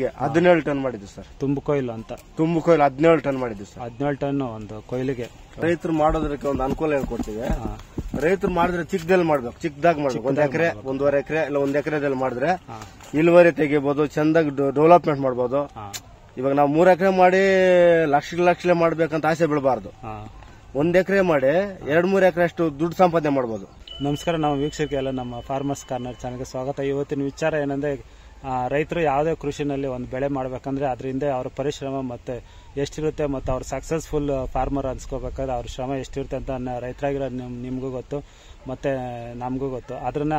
17 ton ಮಾಡಿದ್ವಿ sir. ತುಂಬು ಕೊಯ್ಲು ಅಂತ ತುಂಬು ಕೊಯ್ಲು 17 ಟನ್ ಮಾಡಿದ್ವಿ ಸರ್. 17 ಟನ್ ಒಂದು ಕೊಯ್ಲಿಗೆ. ರೈತರು ಮಾಡೋದಕ್ಕೆ ಒಂದು ಅನುಕೂಲ ಹೇಳ್ಕೊಡ್ತೀವಿ. ರೈತರು ಮಾಡಿದ್ರೆ ಚಿಕ್ಕದಲ್ಲಿ ಮಾಡ್ಬೇಕು, ಚಿಕ್ಕದಾಗಿ ಮಾಡ್ಬೇಕು. 1 ಎಕರೆ 1.5 ಎಕರೆ ಇಲ್ಲ 1 ಎಕರೆದಲ್ಲಿ ಮಾಡಿದ್ರೆ ಇಳುವರಿ ತೆಗಿಬಹುದು, ಚಂದಾಗಿ ಡೆವಲಪ್ಮೆಂಟ್ ಮಾಡಬಹುದು. ಇವಾಗ ನಾವು 3 ಎಕರೆ ಮಾಡಿ ಲಕ್ಷ ಮಾಡ್ಬೇಕಂತ ಆಸೆ ಬೀಳಬಾರ್ದು. 1 ಎಕರೆ ಮಾಡಿ 2-3 ಎಕರೆ ಅಷ್ಟು ದುಡ್ಡು ಸಂಪಾದನೆ ಮಾಡಬಹುದು. ನಮಸ್ಕಾರ, ನಾವು ವೀಕ್ಷಕರಿಗೆಲ್ಲ ನಮ್ಮ ಫಾರ್ಮರ್ಸ್ ಕಾರ್ನರ್ ಚಾನಲ್ಗೆ ಸ್ವಾಗತ. ಇವತ್ತಿನ ವಿಚಾರ ಏನಂದ್ರೆ, ರೈತರು ಯಾವುದೇ ಕೃಷಿನಲ್ಲಿ ಒಂದು ಬೆಳೆ ಮಾಡಬೇಕಂದ್ರೆ ಅದರಿಂದ ಅವರ ಪರಿಶ್ರಮ ಮತ್ತೆ ಎಷ್ಟಿರುತ್ತೆ ಮತ್ತು ಅವ್ರು ಸಕ್ಸಸ್ಫುಲ್ ಫಾರ್ಮರ್ ಅನ್ಸ್ಕೋಬೇಕಾದ್ರೆ ಅವ್ರ ಶ್ರಮ ಎಷ್ಟಿರುತ್ತೆ ಅಂತ ರೈತರಾಗಿರೋ ನಿಮಗೂ ಗೊತ್ತು ಮತ್ತೆ ನಮಗೂ ಗೊತ್ತು. ಅದನ್ನ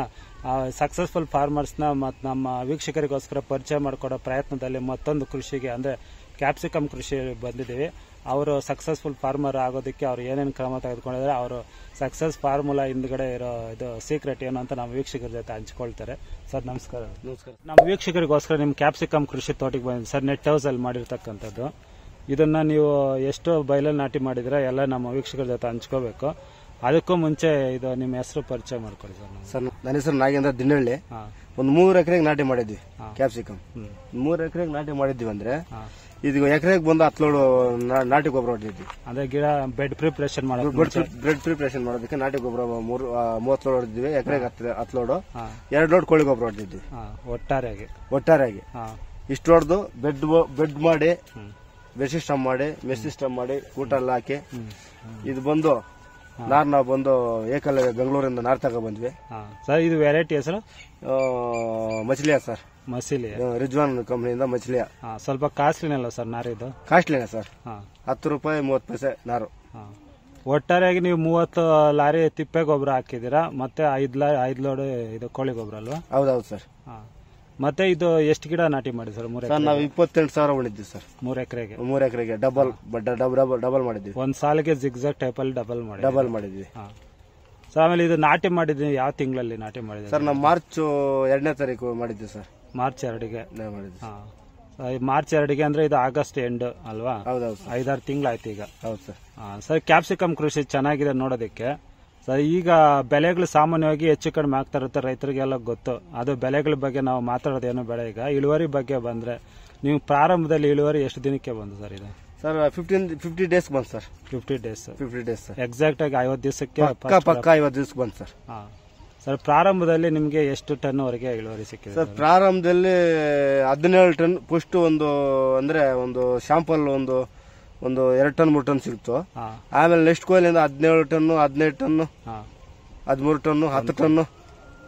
ಸಕ್ಸಸ್ಫುಲ್ ಫಾರ್ಮರ್ಸ್ನ ಮತ್ತು ನಮ್ಮ ವೀಕ್ಷಕರಿಗೋಸ್ಕರ ಪರಿಚಯ ಮಾಡಿಕೊಡೋ ಪ್ರಯತ್ನದಲ್ಲಿ ಮತ್ತೊಂದು ಕೃಷಿಗೆ ಅಂದರೆ ಕ್ಯಾಪ್ಸಿಕಮ್ ಕೃಷಿ ಬಂದಿದ್ದೀವಿ. ಅವರು ಸಕ್ಸಸ್ಫುಲ್ ಫಾರ್ಮರ್ ಆಗೋದಕ್ಕೆ ಅವ್ರು ಏನೇನು ಕ್ರಮ ತೆಗೆದುಕೊಂಡಿದ್ದಾರೆ, ಅವರು ಸಕ್ಸಸ್ ಫಾರ್ಮುಲಾ ಹಿಂದ್ಗಡೆ ಇರೋ ಇದು ಸೀಕ್ರೆಟ್ ಏನು ಅಂತ ನಮ್ಮ ವೀಕ್ಷಕರ ಜೊತೆ ಹಂಚ್ಕೊಳ್ತಾರೆ. ಸರ್ ನಮಸ್ಕಾರ. ನಮಸ್ಕಾರ. ನಮ್ಮ ವೀಕ್ಷಕರಿಗೋಸ್ಕರ ನಿಮ್ಮ ಕ್ಯಾಪ್ಸಿಕಮ್ ಕೃಷಿ ತೋಟಕ್ಕೆ ಬಂದಿದೆ ಸರ್. ನೆಟ್ ಹೌಸ್ ಅಲ್ಲಿ ಮಾಡಿರ್ತಕ್ಕಂಥದ್ದು. ಇದನ್ನ ನೀವು ಎಷ್ಟು ಬಯಲಲ್ಲಿ ನಾಟಿ ಮಾಡಿದ್ರೆ ಎಲ್ಲ ನಮ್ಮ ವೀಕ್ಷಕರ ಜೊತೆ ಹಂಚ್ಕೋಬೇಕು. ಅದಕ್ಕೂ ಮುಂಚೆ ಇದು ನಿಮ್ಮ ಹೆಸರು ಪರಿಚಯ ಮಾಡ್ಕೊಳ್ಳಿ ಸರ್. ಸರ್ ನನ್ನ ಹೆಸರು ನಾಗೇಂದ್ರ ದಿನಹಳ್ಳಿ. ಒಂದು 3 ಎಕರೆಗೆ ನಾಟಿ ಮಾಡಿದ್ವಿ ಕ್ಯಾಪ್ಸಿಕಮ್. 3 ಎಕರೆಗೆ ನಾಟಿ ಮಾಡಿದ್ವಿ ಅಂದ್ರೆ ಇದು ಎಕರೆಗೆ ಬಂದು 10 ಲೋಡ್ ನಾಟಿ ಗೊಬ್ಬರ ಹೊಡೆದಿದ್ವಿ. ಅದೇ ಗಿಡ ಬೆಡ್ ಪ್ರಿಪರೇಷನ್ ಬ್ರೆಡ್ ಪ್ರಿಪರೇಷನ್ ಮಾಡೋದಕ್ಕೆ ನಾಟಿ ಗೊಬ್ಬರ 30 ಲೋಡ್ ಹೊಡೆದಿದ್ವಿ. ಎಕರೆಗೆ 10 ಲೋಡ್, 2 ಲೋಡ್ ಕೋಳಿ ಗೊಬ್ಬರ ಹೊಡೆದಿದ್ವಿ. ಒಟ್ಟಾರೆಯಾಗಿ ಇಷ್ಟು ಹೊಡೆದು ಬೆಡ್ ಮಾಡಿ ಬೆಡ್ ಸಿಸ್ಟಮ್ ಮಾಡಿ ಮೆಸ್ ಸಿಸ್ಟಮ್ ಮಾಡಿ ಊಟ ಎಲ್ಲ ಹಾಕಿ ಇದು ಬಂದು ನಾವು ಬಂದು ಏಕಲ್ ಬೆಂಗಳೂರಿಂದ ನಾರ್ ತಗೋ ಬಂದ್ವಿ ಸರ್. ಇದು ವೆರೈಟಿ ಹೆಸರು ಮಚ್ಲಿಯಾ ಸರ್. ಮಸಿಲಿ ರಿಜ್ವಾನ್ ಕಂಪನಿಯಿಂದ ಮಚ್ಲಿಯಾ. ಸ್ವಲ್ಪ ಕಾಸ್ಟ್ಲಿನಲ್ಲ ಸರ್ ನಾರಿದು? ಕಾಸ್ಟ್ಲಿನೇ ಸರ್. 10 ರೂಪಾಯಿ 30 ಪೈಸೆ ನಾರು. ಒಟ್ಟಾರೆಯಾಗಿ ನೀವು 30 ಲಾರಿ ತಿಪ್ಪೆ ಗೊಬ್ಬರ ಹಾಕಿದೀರಾ, ಮತ್ತೆ 5 ಲೋಡ್ ಇದು ಕೋಳಿ ಗೊಬ್ಬರ ಅಲ್ವಾ? ಹೌದೌದು ಸರ್. ಮತ್ತೆ ಇದು ಎಷ್ಟು ಗಿಡ ನಾಟಿ ಮಾಡಿ ಸರ್? ನಾವು 28,000 ಉಳಿದ್ವಿ ಸರ್ 3 ಎಕರೆಗೆ. 3 ಎಕರೆಗೆ ಡಬಲ್ ಮಾಡಿದ್ವಿ. ಒಂದ್ ಸಾಲಿಗೆ ಜಿಗ್ಜಾಗ್ ಟೈಪ್ ಅಲ್ಲಿ ಡಬಲ್ ಮಾಡಿದ್ವಿ ಸರ್. ಆಮೇಲೆ ಇದು ನಾಟಿ ಮಾಡಿದ್ವಿ ಯಾವ ತಿಂಗಳಲ್ಲಿ ನಾಟಿ ಮಾಡಿದ್ವಿ ಸರ್? ನಾವು ಮಾರ್ಚ್ 2ನೇ ತಾರೀಕು ಮಾಡಿದ್ವಿ ಸರ್. ಮಾರ್ಚ್ 2ಗೆ ಮಾಡಿದ್ವಿ. ಮಾರ್ಚ್ 2ಗೆ ಅಂದ್ರೆ ಇದು ಆಗಸ್ಟ್ ಎಂಡ್ ಅಲ್ವಾ? ಹೌದೌದು. 5-6 ತಿಂಗಳಾಯ್ತು ಈಗ. ಹೌದು ಸರ್. ಸರ್ ಕ್ಯಾಪ್ಸಿಕಮ್ ಕೃಷಿ ಚೆನ್ನಾಗಿದೆ ನೋಡೋದಕ್ಕೆ ಸರ್. ಈಗ ಬೆಲೆಗಳು ಸಾಮಾನ್ಯವಾಗಿ ಹೆಚ್ಚು ಕಡಿಮೆ ಆಗ್ತಾ ಇರುತ್ತೆ, ರೈತರಿಗೆಲ್ಲ ಗೊತ್ತು. ಅದು ಬೆಲೆಗಳ ಬಗ್ಗೆ ನಾವು ಮಾತಾಡೋದೇನು ಬೇಡ. ಈಗ ಇಳುವರಿ ಬಗ್ಗೆ ಬಂದ್ರೆ, ನೀವು ಪ್ರಾರಂಭದಲ್ಲಿ ಇಳುವರಿ ಎಷ್ಟು ದಿನಕ್ಕೆ ಬಂದು ಸರ್ ಇದು? ಸರ್ 50 ಡೇಸ್ ಬಂತು ಸರ್. 50 days sir. ಎಕ್ಸಾಕ್ಟ್ ಆಗಿ 50 ದಿವಸಕ್ಕೆ ಪಕ್ಕ 50 ದಿವಸಕ್ಕೆ ಬಂತು ಸರ್. ಸರ್ ಪ್ರಾರಂಭದಲ್ಲಿ ನಿಮ್ಗೆ ಎಷ್ಟು ಟನ್ ವರೆಗೆ ಇಳುವರಿ ಸಿಕ್ಕಿದೆ ಸರ್? ಪ್ರಾರಂಭದಲ್ಲಿ 17 ಟನ್. ಫಸ್ಟ್ ಒಂದು ಅಂದ್ರೆ ಒಂದು ಶಾಂಪಲ್ ಒಂದು 2 ಟನ್ 3 ಟನ್ ಸಿಕ್ತು. ಆಮೇಲೆ ನೆಕ್ಸ್ಟ್ ಕೊಯ್ಲಿಂದ 17 ಟನ್ 15 ಟನ್ 13 ಟನ್ 10 ಟನ್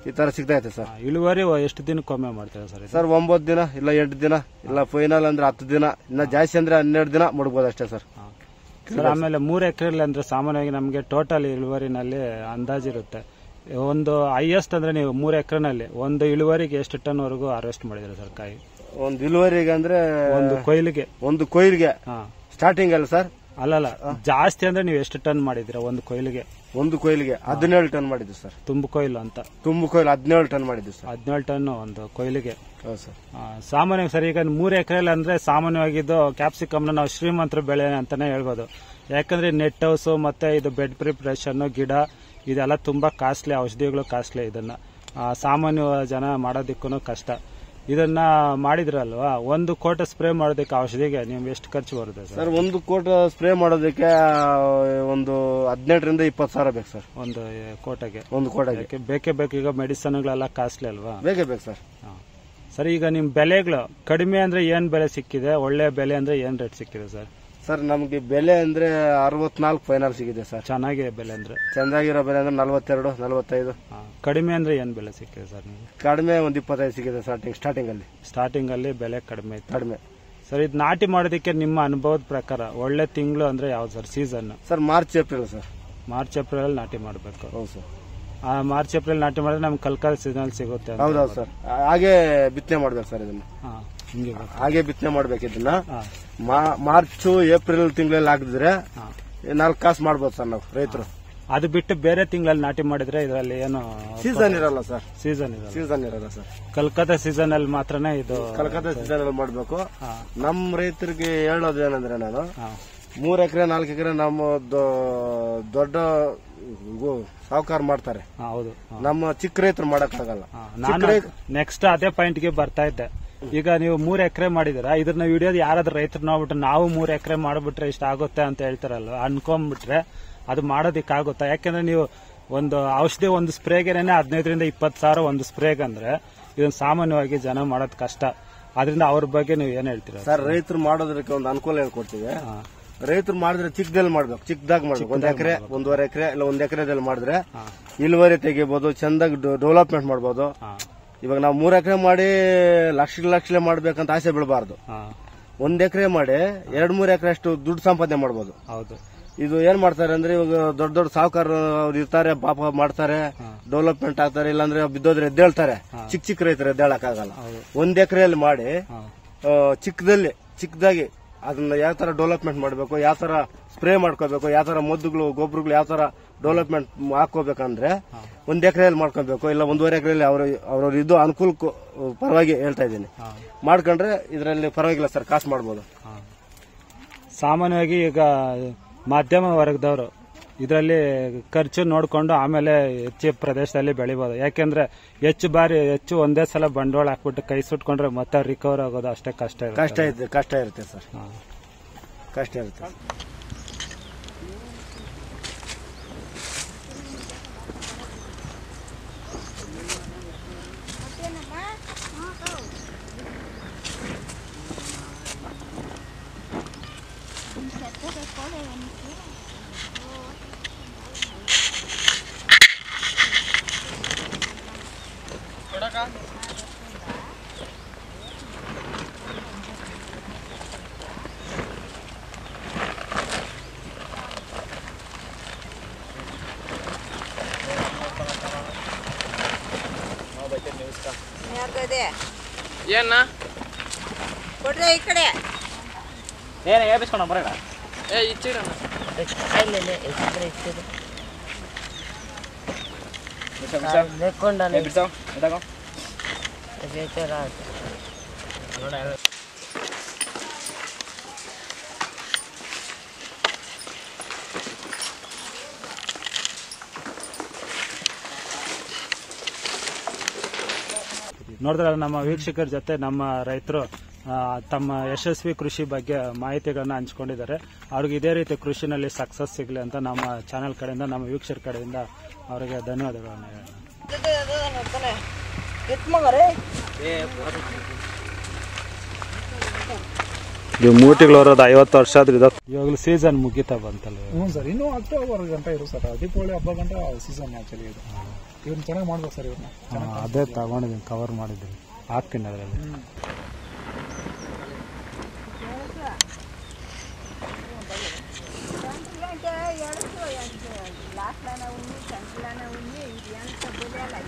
ಈ ತರ ಸಿಗ್ತಾ ಇದೆ ಸರ್. ಇಳುವರಿ ಎಷ್ಟು ದಿನಕ್ಕೊಮ್ಮೆ ಮಾಡ್ತಾರೆ ಸರ್? ಸರ್ 9 ದಿನ ಇಲ್ಲ 8 ದಿನ ಇಲ್ಲ ಫೈನಲ್ ಅಂದ್ರೆ 10 ದಿನ, ಇನ್ನ ಜಾಸ್ತಿ ಅಂದ್ರೆ 12 ದಿನ ಮುಡ್ಬೋದು ಅಷ್ಟೇ ಸರ್. ಸರ್ ಆಮೇಲೆ 3 ಎಕರೆಲಿ ಅಂದ್ರೆ ಸಾಮಾನ್ಯವಾಗಿ ನಮಗೆ ಟೋಟಲ್ ಇಳುವರಿನಲ್ಲಿ ಅಂದಾಜಿರುತ್ತೆ. ಒಂದು ಹೈಯೆಸ್ಟ್ ಅಂದ್ರೆ ನೀವು 3 ಎಕರೆನಲ್ಲಿ ಒಂದು ಇಳುವರಿಗೆ ಎಷ್ಟು ಟನ್ ವರೆಗೂ ಹಾರ್ವೆಸ್ಟ್ ಮಾಡಿದ್ರೆ ಸರ್ ಕಾಯಿ? ಒಂದು ಇಳುವರಿಗೆ ಅಂದ್ರೆ ಒಂದು ಕೊಯ್ಲಿಗೆ ಸ್ಟಾರ್ಟಿಂಗ್ ಅಲ್ಲ ಸರ್? ಅಲ್ಲಲ್ಲ, ಜಾಸ್ತಿ ಅಂದ್ರೆ ನೀವು ಎಷ್ಟು ಟನ್ ಮಾಡಿದಿರ ಒಂದು ಕೊಯ್ಲಿಗೆ? ಒಂದು ಕೊಯ್ಲಿಗೆ 17 ಟನ್ ಮಾಡಿದ್ವಿ ಸರ್. ತುಂಬು ಕೊಯ್ಲು ಅಂತ. ತುಂಬು ಕೊಯ್ಲು 17 ಟನ್ ಮಾಡಿದ್ವಿ ಸರ್. 17 ಟನ್ ಒಂದು ಕೊಯ್ಲಿಗೆ. ಹೌದು ಸರ್. ಸಾಮಾನ್ಯವಾಗಿ ಸರ್ ಈಗ 3 ಎಕರೆಯಲ್ಲಿ ಅಂದ್ರೆ ಸಾಮಾನ್ಯವಾಗಿದ್ದು ಕ್ಯಾಪ್ಸಿಕಮ್ನ ನಾವು ಶ್ರೀಮಂತರ ಬೆಳೆ ಅಂತಾನೆ ಹೇಳ್ಬೋದು. ಯಾಕಂದ್ರೆ ನೆಟ್ ಹೌಸ್ ಮತ್ತೆ ಇದು ಬೆಡ್ ಪ್ರಿಪರೇಷನ್ ಗಿಡ ಇದೆಲ್ಲ ತುಂಬಾ ಕಾಸ್ಟ್ಲಿ, ಔಷಧಿಗಳು ಕಾಸ್ಟ್ಲಿ. ಇದನ್ನ ಸಾಮಾನ್ಯ ಜನ ಮಾಡೋದಕ್ಕೂ ಕಷ್ಟ. ಇದನ್ನ ಮಾಡಿದ್ರಲ್ವಾ, ಒಂದು ಕೋಟ ಸ್ಪ್ರೇ ಮಾಡೋದಕ್ಕೆ ಔಷಧಿಗೆ ನಿಮ್ಗೆ ಎಷ್ಟು ಖರ್ಚು ಬರುತ್ತೆ ಸರ್? ಒಂದು ಕೋಟ ಸ್ಪ್ರೇ ಮಾಡೋದಕ್ಕೆ ಒಂದು 18ರಿಂದ 20 ಸಾವಿರ ಬೇಕು ಸರ್. ಒಂದು ಕೋಟಗೆ? ಒಂದು ಕೋಟಗೆ ಬೇಕೇ ಬೇಕು. ಈಗ ಮೆಡಿಸನ್ಗಳೆಲ್ಲ ಕಾಸ್ಟ್ಲಿ ಅಲ್ವಾ? ಬೇಕೇ ಬೇಕು ಸರ್. ಸರ್ ಈಗ ನಿಮ್ ಬೆಲೆಗಳು ಕಡಿಮೆ ಅಂದ್ರೆ ಏನ್ ಬೆಲೆ ಸಿಕ್ಕಿದೆ, ಒಳ್ಳೆ ಬೆಲೆ ಅಂದ್ರೆ ಏನ್ ರೇಟ್ ಸಿಕ್ಕಿದೆ ಸರ್? ಸರ್ ನಮ್ಗೆ ಬೆಲೆ ಅಂದ್ರೆ 64 ಫೈನಲ್ ಸಿಗಿದೆ ಸರ್. ಚೆನ್ನಾಗಿದೆ ಬೆಲೆ ಅಂದ್ರೆ? ಚೆನ್ನಾಗಿರೋ ಬೆಲೆ ಅಂದ್ರೆ 42, 45. ಕಡಿಮೆ ಅಂದ್ರೆ ಏನ್ ಬೆಲೆ ಸಿಕ್ಕಿದೆ ಸರ್ ನಿಮ್ಗೆ? ಕಡಿಮೆ ಒಂದು 25 ಸಿಗಿದೆ ಸ್ಟಾರ್ಟಿಂಗ್ ಅಲ್ಲಿ ಬೆಲೆ ಕಡಿಮೆ ಇತ್ತು. ಕಡಿಮೆ ಸರ್. ಇದು ನಾಟಿ ಮಾಡೋದಕ್ಕೆ ನಿಮ್ಮ ಅನುಭವದ ಪ್ರಕಾರ ಒಳ್ಳೆ ತಿಂಗಳು ಅಂದ್ರೆ ಯಾವ್ದು sir? Season sir March April sir. March April ನಾಟಿ ಮಾಡಬೇಕು. ಹೌದು ಸರ್. ಮಾರ್ಚ್ ಏಪ್ರಿಲ್ ನಾಟಿ ಮಾಡಿದ್ರೆ ನಮ್ಗೆ ಕಲ್ಕಾಲ ಸೀಸನ್ ಸಿಗುತ್ತೆ. ಹೌದೌದು ಸರ್. ಹಾಗೆ ಬಿತ್ತನೆ ಮಾಡ್ಬೇಕು ಸರ್ ಇದನ್ನ. ಹಾಗೆ ಬಿತ್ತನೆ ಮಾಡ್ಬೇಕು ಇದನ್ನ. ಮಾರ್ಚ್ ಏಪ್ರಿಲ್ ತಿಂಗಳಲ್ಲಿ ಹಾಕಿದ್ರೆ 4 ಕಾಸು ಮಾಡ್ಬೋದು ಸರ್ ನಾವು ರೈತರು. ಅದು ಬಿಟ್ಟು ಬೇರೆ ತಿಂಗಳಲ್ಲಿ ನಾಟಿ ಮಾಡಿದ್ರೆ ಇದರಲ್ಲಿ ಏನು ಸೀಸನ್ ಇರಲ್ಲ ಸರ್? ಸೀಸನ್ ಇರಲ್ಲ ಸರ್. ಕಲ್ಕತ್ತಾ ಸೀಸನ್ ಅಲ್ಲಿ ಮಾತ್ರನೇ ಇದು. ಕಲ್ಕತ್ತಾ ಸೀಸನ್ ಅಲ್ಲಿ ಮಾಡ್ಬೇಕು. ನಮ್ ರೈತರಿಗೆ ಹೇಳೋದೇನಂದ್ರೆ, ನಾನು 3 ಎಕರೆ 4 ಎಕರೆ ನಮ್ಮ ದೊಡ್ಡ ಸಾಹುಕಾರ ಮಾಡ್ತಾರೆ. ಹೌದು. ನಮ್ಮ ಚಿಕ್ಕ ರೈತರು ಮಾಡಕ್ಕಾಗಲ್ಲ. ನೆಕ್ಸ್ಟ್ ಅದೇ ಪಾಯಿಂಟ್ ಗೆ ಬರ್ತಾ ಇದ್ದೆ. ಈಗ ನೀವು 3 ಎಕರೆ ಮಾಡಿದಿರಾ, ಇದನ್ನ ವಿಡಿಯೋದು ಯಾರಾದ್ರೂ ರೈತರು ನೋಡ್ಬಿಟ್ಟು ನಾವು 3 ಎಕರೆ ಮಾಡ್ಬಿಟ್ರೆ ಇಷ್ಟ ಆಗುತ್ತೆ ಅಂತ ಹೇಳ್ತಾರಲ್ವ, ಅನ್ಕೊಂಡ್ಬಿಟ್ರೆ ಅದು ಮಾಡೋದಿಕ್ಕಾಗುತ್ತಾ? ಯಾಕೆಂದ್ರೆ ನೀವು ಒಂದು ಔಷಧಿ ಒಂದು ಸ್ಪ್ರೇಗೆನೆ 15ರಿಂದ 20 ಸಾವಿರ ಒಂದು ಸ್ಪ್ರೇಗ್ ಅಂದ್ರೆ ಇದನ್ನ ಸಾಮಾನ್ಯವಾಗಿ ಜನ ಮಾಡೋದ್ ಕಷ್ಟ. ಅದರಿಂದ ಅವ್ರ ಬಗ್ಗೆ ನೀವು ಏನ್ ಹೇಳ್ತೀರಾ ಸರ್? ರೈತರು ಮಾಡೋದಕ್ಕೆ ಒಂದು ಅನುಕೂಲ ಹೇಳ್ಕೊಡ್ತೀವಿ. ರೈತರು ಮಾಡಿದ್ರೆ ಚಿಕ್ಕದಲ್ಲಿ ಮಾಡ್ಬೇಕು, ಚಿಕ್ಕದಾಗಿ ಮಾಡ್ಬೇಕು. 1 ಎಕರೆ 1.5 ಎಕರೆ ಇಲ್ಲ 1 ಎಕರೆದಲ್ಲಿ ಮಾಡಿದ್ರೆ ಇಳುವರಿ ತೆಗಿಬಹುದು, ಚಂದಾಗಿ ಡೆವಲಪ್ಮೆಂಟ್ ಮಾಡಬಹುದು. ಇವಾಗ ನಾವು 3 ಎಕರೆ ಮಾಡಿ ಲಕ್ಷ ಮಾಡ್ಬೇಕಂತ ಆಸೆ ಬೀಳಬಾರ್ದು. 1 ಎಕರೆ ಮಾಡಿ 2-3 ಎಕರೆ ಅಷ್ಟು ದುಡ್ಡು ಸಂಪಾದನೆ ಮಾಡಬಹುದು. ಹೌದು. ಇದು ಏನ್ ಮಾಡ್ತಾರೆ ಅಂದ್ರೆ ಇವಾಗ ದೊಡ್ಡ ದೊಡ್ಡ ಸಾಹುಕಾರ ಅವ್ರು ಇರ್ತಾರೆ, ಪಾಪ ಮಾಡ್ತಾರೆ, ಡೆವಲಪ್ಮೆಂಟ್ ಆಗ್ತಾರೆ, ಇಲ್ಲಾಂದ್ರೆ ಬಿದ್ದೋದ್ರೆ ಎದ್ದೇಳ್ತಾರೆ. ಚಿಕ್ಕ ರೈತರು ಎದ್ದೇಳಕ್ಕಾಗಲ್ಲ. 1 ಎಕರೆಯಲ್ಲಿ ಮಾಡಿ ಚಿಕ್ಕದಾಗಿ ಅದನ್ನ ಯಾವ ತರ ಡೆವಲಪ್ಮೆಂಟ್ ಮಾಡಬೇಕು, ಯಾವ ತರ ಸ್ಪ್ರೇ ಮಾಡ್ಕೋಬೇಕು, ಯಾವ ತರ ಮದ್ದುಗಳು ಗೊಬ್ಬರಗಳು ಯಾವ ತರ ಡೆವಲಪ್ಮೆಂಟ್ ಹಾಕೋಬೇಕಂದ್ರೆ 1 ಎಕರೆಯಲ್ಲಿ ಮಾಡ್ಕೋಬೇಕು. ಇಲ್ಲ 1.5 ಎಕರೆಯಲ್ಲಿ ಅವ್ರವ್ರ ಇದು ಅನುಕೂಲ ಪರವಾಗಿ ಹೇಳ್ತಾ ಇದ್ದೀನಿ. ಮಾಡ್ಕೊಂಡ್ರೆ ಇದರಲ್ಲಿ ಪರವಾಗಿಲ್ಲ ಸರ್, ಕಾಸು ಮಾಡ್ಬೋದು. ಸಾಮಾನ್ಯವಾಗಿ ಈಗ ಮಧ್ಯಮ ವರ್ಗದವರು ಇದರಲ್ಲಿ ಖರ್ಚು ನೋಡಿಕೊಂಡು ಆಮೇಲೆ ಹೆಚ್ಚು ಪ್ರದೇಶದಲ್ಲಿ ಬೆಳಿಬಹುದು. ಯಾಕೆಂದ್ರೆ ಹೆಚ್ಚು ಒಂದೇ ಸಲ ಬಂಡವಾಳ ಹಾಕ್ಬಿಟ್ಟು ಕೈ ಸುಟ್ಕೊಂಡ್ರೆ ಮತ್ತೆ ರಿಕವರ್ ಆಗೋದು ಅಷ್ಟೇ ಕಷ್ಟ ಇರುತ್ತೆ ಸರ್, ಕಷ್ಟ ಇರುತ್ತೆ. ಏನ ಕೊಡ್ರೆ ಈ ಕಡೆ ಏನ ಏಬಿಸ್ಕೊಂಡ ಬರಡ ಏ ಇಚ್ಚಿಡಣ ಅಲ್ಲೇ ಇಚ್ಚಿದ್ರೆ ಇಚ್ಚಿದ್ರೆ ಲೆಕ್ಕೊಂಡನೆ ಬಿಡ್ಸಾವ್ ಎದಾಗೋ ಬೇಕರ ನೋಡ ನೋಡಿದ್ರೆ ನಮ್ಮ ವೀಕ್ಷಕರ ಜೊತೆ ನಮ್ಮ ರೈತರು ತಮ್ಮ ಯಶಸ್ವಿ ಕೃಷಿ ಬಗ್ಗೆ ಮಾಹಿತಿಗಳನ್ನ ಹಂಚ್ಕೊಂಡಿದ್ದಾರೆ. ಅವ್ರಿಗೆ ಇದೇ ರೀತಿ ಕೃಷಿನಲ್ಲಿ ಸಕ್ಸಸ್ ಸಿಗಲಿ ಅಂತ ನಮ್ಮ ಚಾನೆಲ್ ಕಡೆಯಿಂದ, ನಮ್ಮ ವೀಕ್ಷಕರ ಕಡೆಯಿಂದ ಅವರಿಗೆ ಧನ್ಯವಾದಗಳನ್ನು ಹೇಳೋಣ. ಇದು ಮೂಟಿಗಳು ಬರೋದು 50 ವರ್ಷ ಆದ್ರೂ ಇವಾಗಲೂ ಸೀಸನ್ ಮುಗಿತಾ ಬಂತಲ್ಲ? ಹ್ಞೂ ಸರ್, ಇನ್ನೂ ಅಕ್ಟೋಬರ್ ಗಂಟ ಇರು ಸರ್. ದೀಪಾವಳಿ ಹಬ್ಬ ಗಂಟ ಸೀಸನ್ ಆಕ್ಚುಲಿ ಇದು. ಇವ್ರನ್ನ ಚೆನ್ನಾಗಿ ಮಾಡ್ಬೇಕು ಸರ್. ಇವ್ರನ್ನ ಅದೇ ತಗೊಂಡಿದ್ದೀನಿ, ಕವರ್ ಮಾಡಿದ್ದೀನಿ, ಹಾಕ್ತೀನಿ ಅದರಲ್ಲಿ. లాస్ట్ లానా ఉంది, సెంటర్ లానా ఉంది, ఇది ఎంత బులేలా